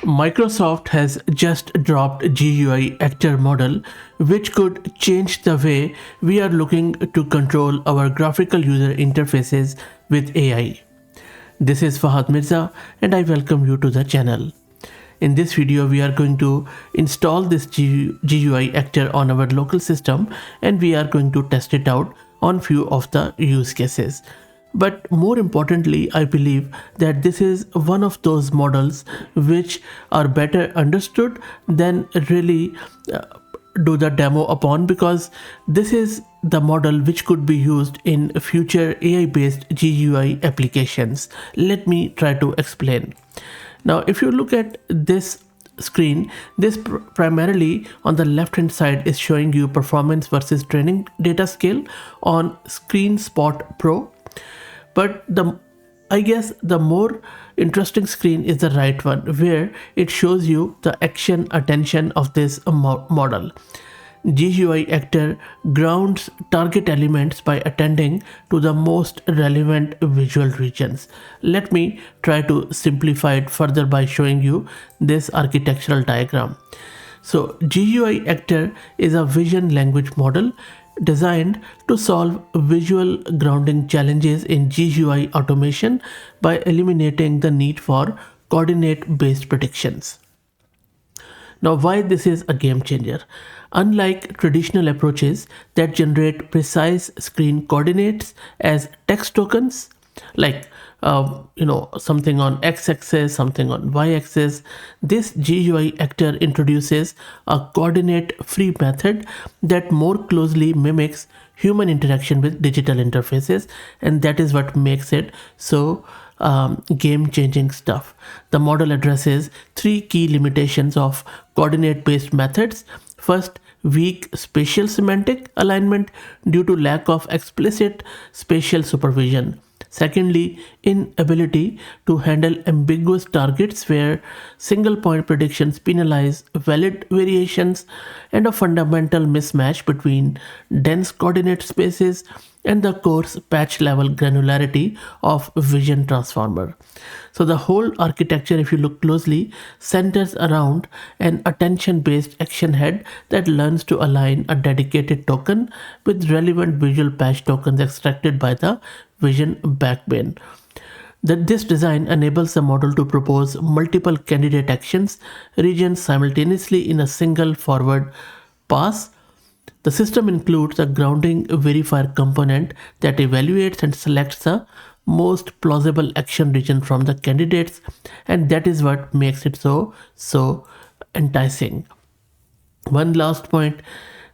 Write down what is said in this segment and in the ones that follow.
Microsoft has just dropped GUI actor model, which could change the way we are looking to control our graphical user interfaces with AI. This is Fahad Mirza and I welcome you to the channel. In this video, we are going to install this GUI actor on our local system and we are going to test it out on few of the use cases. But more importantly, I believe that this is one of those models which are better understood than really do the demo upon, because this is the model which could be used in future AI-based GUI applications. Let me try to explain. Now, if you look at this screen, this primarily on the left hand side is showing you performance versus training data scale on Screen Spot Pro. But I guess the more interesting screen is the right one, where it shows you the action attention of this model. GUI actor grounds target elements by attending to the most relevant visual regions. Let me try to simplify it further by showing you this architectural diagram. So GUI actor is a vision language model designed to solve visual grounding challenges in GUI automation by eliminating the need for coordinate-based predictions. Now, why this is a game changer? Unlike traditional approaches that generate precise screen coordinates as text tokens, like something on x-axis, something on y-axis, this GUI actor introduces a coordinate-free method that more closely mimics human interaction with digital interfaces, and that is what makes it so game-changing stuff. The model addresses three key limitations of coordinate-based methods. First, weak spatial semantic alignment due to lack of explicit spatial supervision. Secondly, inability to handle ambiguous targets where single point predictions penalize valid variations, and a fundamental mismatch between dense coordinate spaces and the coarse patch level granularity of vision transformer. So the whole architecture, if you look closely, centers around an attention-based action head that learns to align a dedicated token with relevant visual patch tokens extracted by the vision backbone. This design enables the model to propose multiple candidate actions regions simultaneously in a single forward pass. The system includes a grounding verifier component that evaluates and selects the most plausible action region from the candidates, and that is what makes it so enticing. One last point,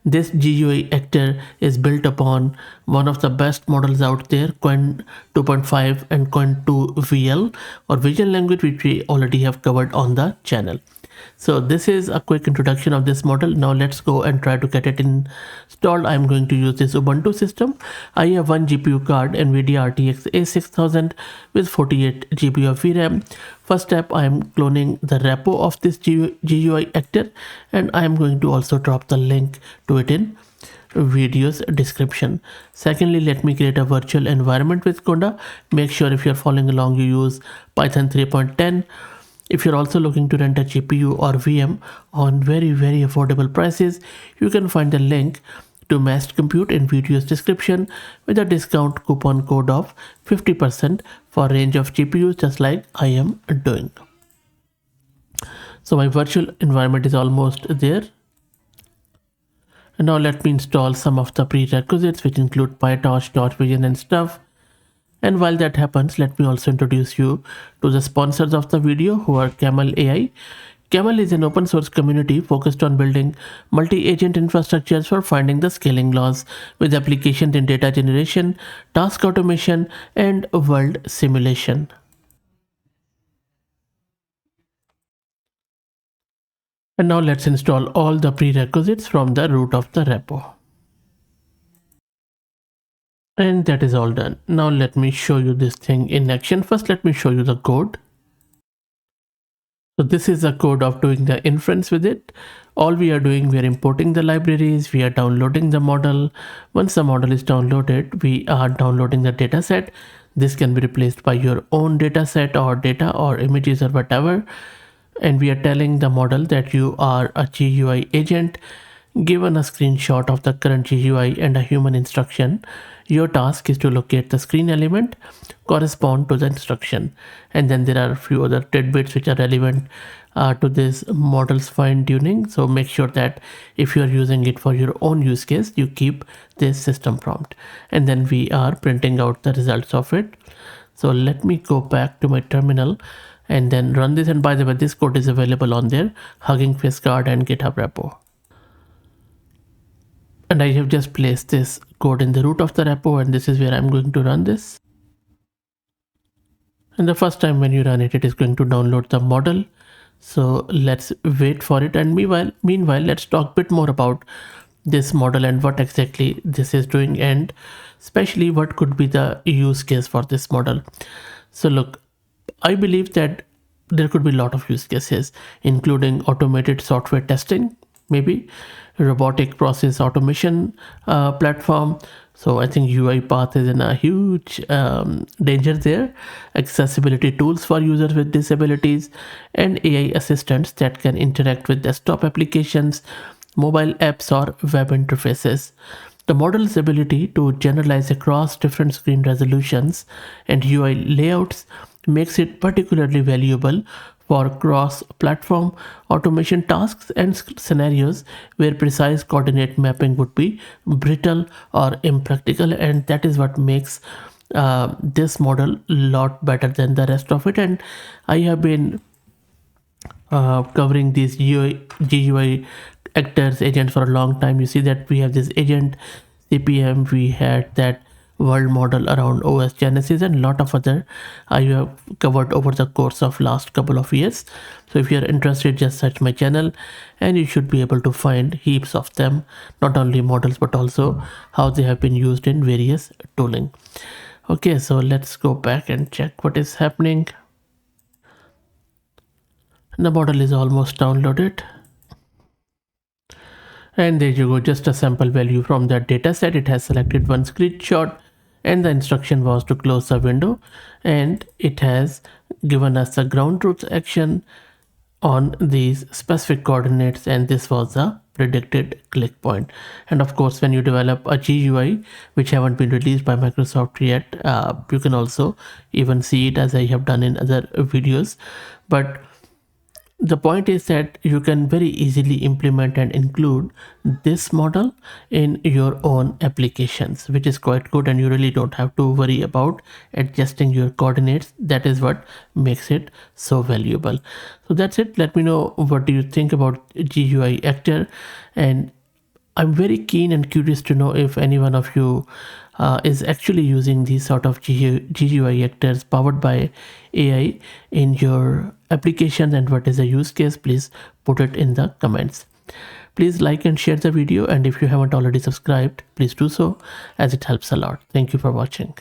this GUI actor is built upon one of the best models out there, Qwen2.5 and Qwen2 or vision language, which we already have covered on the channel. So this is a quick introduction of this model. Now let's go and try to get it installed. I'm going to use this Ubuntu system. I have one GPU card, NVIDIA RTX A6000 with 48 GB of VRAM. First step, I am cloning the repo of this GUI actor, and I am going to also drop the link to it in video's description. Secondly, let me create a virtual environment with Conda. Make sure if you're following along you use Python 3.10. If you're also looking to rent a GPU or VM on very affordable prices, you can find the link to Massed Compute in video's description with a discount coupon code of 50% for a range of GPUs, just like I am doing. So my virtual environment is almost there. And now let me install some of the prerequisites, which include PyTorch, Torch-Vision and stuff. And while that happens, let me also introduce you to the sponsors of the video, who are Camel AI. Camel is an open source community focused on building multi-agent infrastructures for finding the scaling laws with applications in data generation, task automation, and world simulation. And now let's install all the prerequisites from the root of the repo. And that is all done. Now let me show you this thing in action. First, let me show you the code. So this is the code of doing the inference with it. All we are doing, we are importing the libraries, we are downloading the model. Once the model is downloaded, we are downloading the data set. This can be replaced by your own data set or data or images or whatever. and we are telling the model that you are a GUI agent. Given a screenshot of the current GUI and a human instruction, your task is to locate the screen element correspond to the instruction. And then there are a few other tidbits which are relevant to this model's fine tuning. So make sure that if you are using it for your own use case, you keep this system prompt. And then we are printing out the results of it. So let me go back to my terminal and then run this. And by the way, this code is available on their Hugging Face card and GitHub repo. And I have just placed this code in the root of the repo, and this is where I'm going to run this. And the first time when you run it, it is going to download the model. So let's wait for it. And meanwhile, let's talk a bit more about this model and what exactly this is doing, and especially what could be the use case for this model. So look, I believe that there could be a lot of use cases, including automated software testing, maybe robotic process automation platform. So I think UiPath is in a huge danger there. Accessibility tools for users with disabilities, and AI assistants that can interact with desktop applications, mobile apps, or web interfaces. The model's ability to generalize across different screen resolutions and UI layouts makes it particularly valuable for cross-platform automation tasks and scenarios where precise coordinate mapping would be brittle or impractical. And that is what makes this model a lot better than the rest of it. And I have been covering these GUI actors agents for a long time. You see that we have this agent CPM, we had that world model around OS Genesis, and a lot of other I have covered over the course of last couple of years. So if you're interested, just search my channel and you should be able to find heaps of them, not only models but also how they have been used in various tooling. Okay, so let's go back and check what is happening. The model is almost downloaded. And there you go, just a sample value from that data set. It has selected one screenshot, and the instruction was to close the window, and it has given us a ground truth action on these specific coordinates, and this was the predicted click point. And of course, when you develop a GUI which haven't been released by Microsoft yet, you can also even see it as I have done in other videos. But the point is that you can very easily implement and include this model in your own applications, which is quite good, and you really don't have to worry about adjusting your coordinates. That is what makes it so valuable. So that's it. Let me know what do you think about GUI Actor, and I'm very keen and curious to know if any one of you is actually using these sort of GUI actors powered by AI in your applications, and what is the use case. Please put it in the comments. Please like and share the video, and if you haven't already subscribed, please do so, as it helps a lot. Thank you for watching.